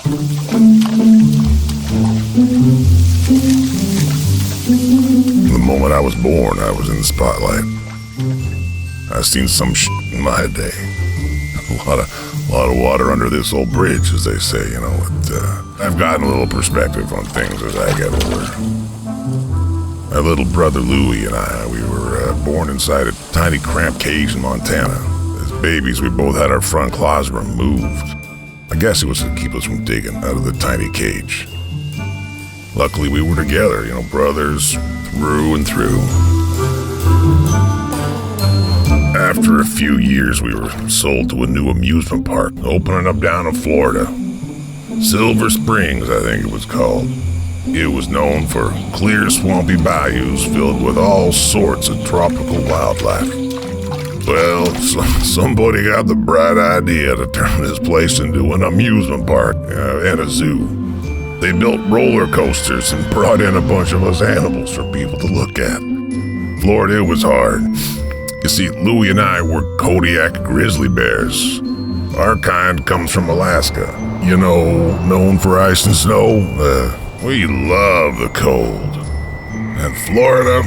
The moment I was born, I was in the spotlight. I've seen some shit in my day. A lot of water under this old bridge, as they say, you know. I've gotten a little perspective on things as I get older. My little brother Louie and I, we were born inside a tiny cramped cage in Montana. As babies, we both had our front claws removed. I guess it was to keep us from digging out of the tiny cage. Luckily, we were together, you know, brothers through and through. After a few years, we were sold to a new amusement park opening up down in Florida. Silver Springs, I think it was called. It was known for clear, swampy bayous filled with all sorts of tropical wildlife. Well, somebody got the bright idea to turn this place into an amusement park and a zoo. They built roller coasters and brought in a bunch of us animals for people to look at. Florida was hard. You see, Louie and I were Kodiak Grizzly Bears. Our kind comes from Alaska. You know, known for ice and snow. We love the cold. And Florida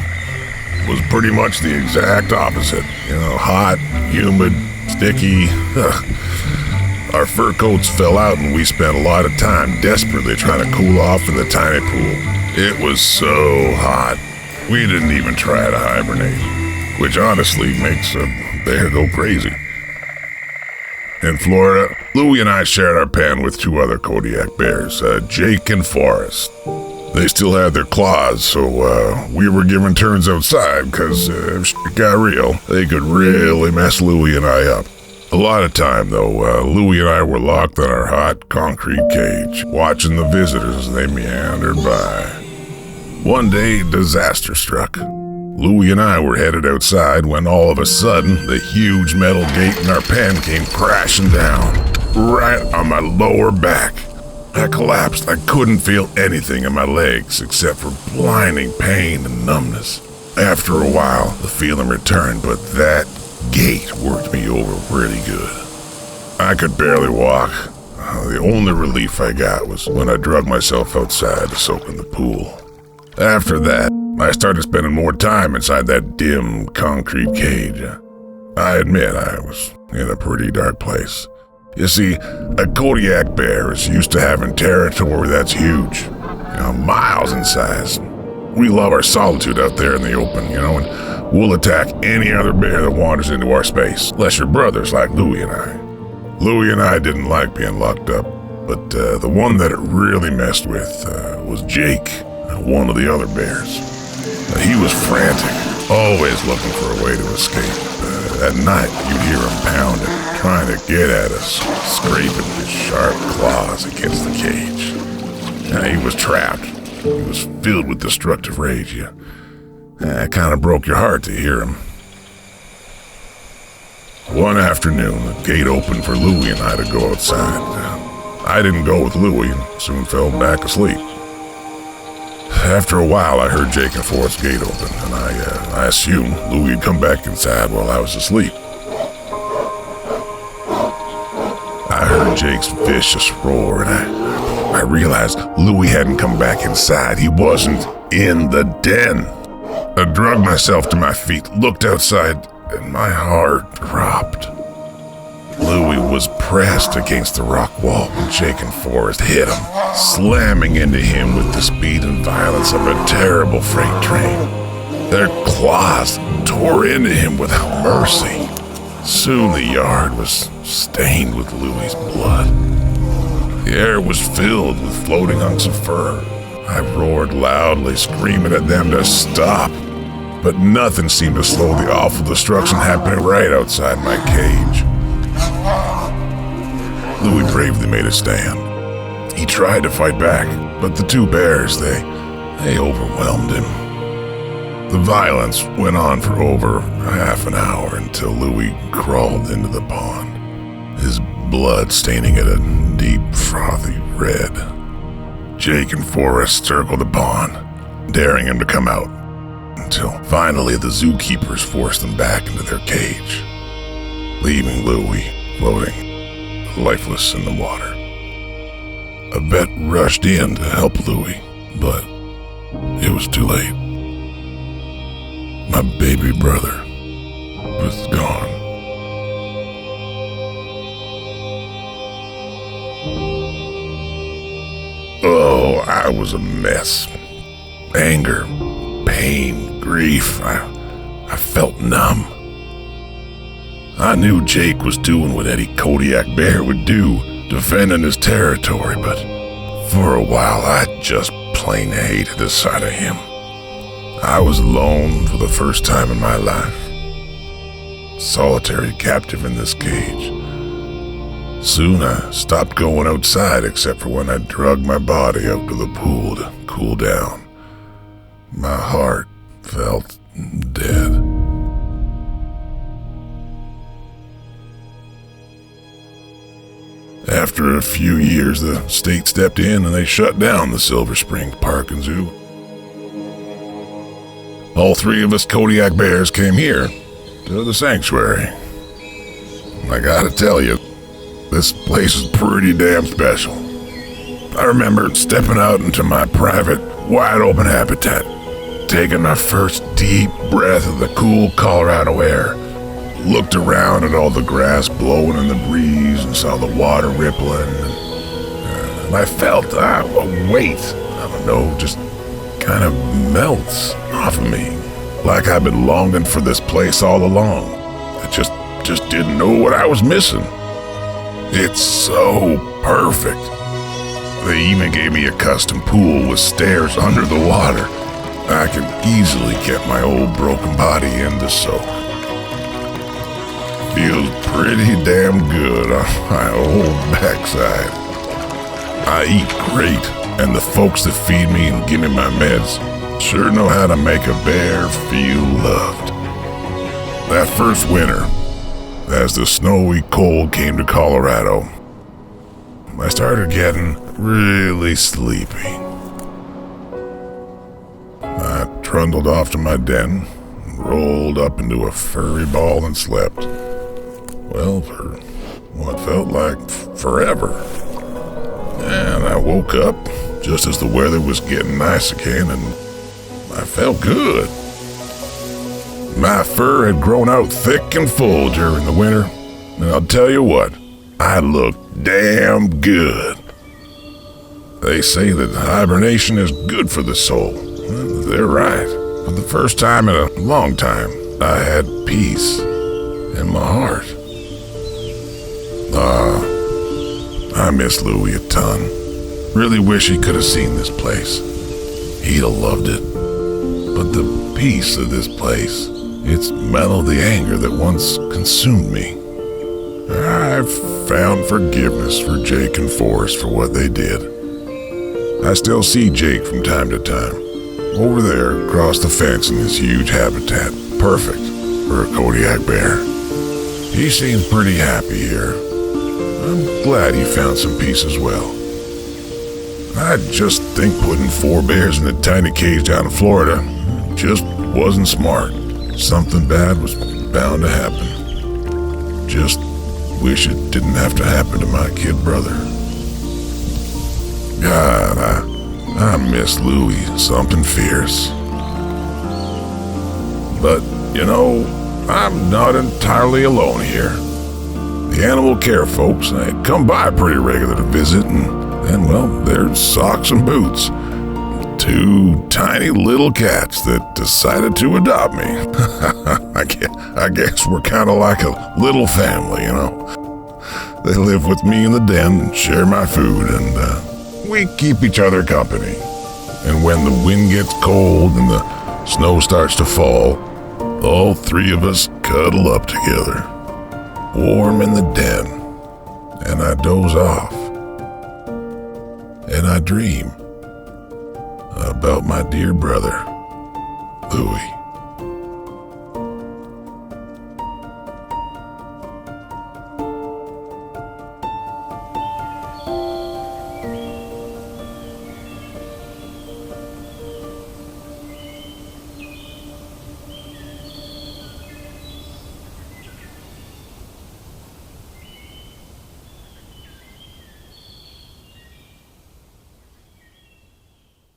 was pretty much the exact opposite. You know, hot, humid, sticky. Our fur coats fell out and we spent a lot of time desperately trying to cool off in the tiny pool. It was so hot, we didn't even try to hibernate, which honestly makes a bear go crazy. In Florida, Louie and I shared our pen with two other Kodiak bears, Jake and Forrest. They still had their claws, so we were given turns outside because if shit got real, they could really mess Louie and I up. A lot of time, though, Louie and I were locked in our hot concrete cage, watching the visitors as they meandered by. One day, disaster struck. Louie and I were headed outside when all of a sudden, the huge metal gate in our pen came crashing down, right on my lower back. I collapsed. I couldn't feel anything in my legs except for blinding pain and numbness. After a while, the feeling returned, but that gate worked me over really good. I could barely walk. The only relief I got was when I dragged myself outside to soak in the pool. After that, I started spending more time inside that dim concrete cage. I admit I was in a pretty dark place. You see, a Kodiak bear is used to having territory that's huge, miles in size. We love our solitude out there in the open, and we'll attack any other bear that wanders into our space, unless you're brothers like Louie and I. Louie and I didn't like being locked up, but the one that it really messed with was Jake, one of the other bears. He was frantic, always looking for a way to escape. At night, you'd hear him pounding, trying to get at us, scraping his sharp claws against the cage. He was trapped. He was filled with destructive rage. It kind of broke your heart to hear him. One afternoon, the gate opened for Louie and I to go outside. I didn't go with Louie and soon fell back asleep. After a while, I heard Jake and Forrest's gate open, and I assumed Louie had come back inside while I was asleep. I heard Jake's vicious roar, and I realized Louie hadn't come back inside. He wasn't in the den. I dragged myself to my feet, looked outside, and my heart dropped. Louie was pressed against the rock wall when Jake and Forrest hit him, slamming into him with the speed and violence of a terrible freight train. Their claws tore into him without mercy. Soon the yard was stained with Louie's blood. The air was filled with floating hunks of fur. I roared loudly, screaming at them to stop, but nothing seemed to slow the awful destruction happening right outside my cage. Louie bravely made a stand. He tried to fight back, but the two bears, they overwhelmed him. The violence went on for over half an hour until Louie crawled into the pond, his blood staining it a deep, frothy red. Jake and Forrest circled the pond, daring him to come out, until finally the zookeepers forced him back into their cage, leaving Louie floating lifeless in the water. A vet rushed in to help Louie, but it was too late. My baby brother was gone. Oh, I was a mess. Anger, pain, grief. I felt numb. I knew Jake was doing what any Kodiak Bear would do, defending his territory, but for a while I just plain hated the sight of him. I was alone for the first time in my life. Solitary captive in this cage. Soon I stopped going outside except for when I dragged my body out to the pool to cool down. My heart felt dead. After a few years, the state stepped in and they shut down the Silver Spring Park and Zoo. All three of us Kodiak Bears came here to the sanctuary. I gotta tell you, this place is pretty damn special. I remember stepping out into my private, wide-open habitat, taking my first deep breath of the cool Colorado air, looked around at all the grass blowing in the breeze and saw the water rippling, and I felt a weight, I don't know, just kind of melts off of me, like I've been longing for this place all along. I just didn't know what I was missing. It's so perfect. They even gave me a custom pool with stairs under the water. I can easily get my old broken body in to soak. Feels pretty damn good on my old backside. I eat great, and the folks that feed me and give me my meds sure know how to make a bear feel loved. That first winter, as the snowy cold came to Colorado, I started getting really sleepy. I trundled off to my den, rolled up into a furry ball and slept. Well, for what felt like forever. And I woke up just as the weather was getting nice again, and I felt good. My fur had grown out thick and full during the winter, and I'll tell you what, I looked damn good. They say that hibernation is good for the soul. They're right. For the first time in a long time, I had peace in my heart. I miss Louie a ton. Really wish he could have seen this place. He'd have loved it. But the peace of this place, it's mellowed the anger that once consumed me. I've found forgiveness for Jake and Forrest for what they did. I still see Jake from time to time, over there across the fence in this huge habitat, perfect for a Kodiak Bear. He seems pretty happy here. I'm glad he found some peace as well. I just think putting 4 bears in a tiny cage down in Florida just wasn't smart. Something bad was bound to happen. Just wish it didn't have to happen to my kid brother. God, I miss Louie something fierce. But, you know, I'm not entirely alone here. The animal care folks, they come by pretty regular to visit, and well, there's Socks and Boots. 2 tiny little cats that decided to adopt me. I guess we're kind of like a little family, you know. They live with me in the den, share my food, and we keep each other company. And when the wind gets cold and the snow starts to fall, all 3 of us cuddle up together, warm in the den, and I doze off. And I dream about my dear brother, Louie.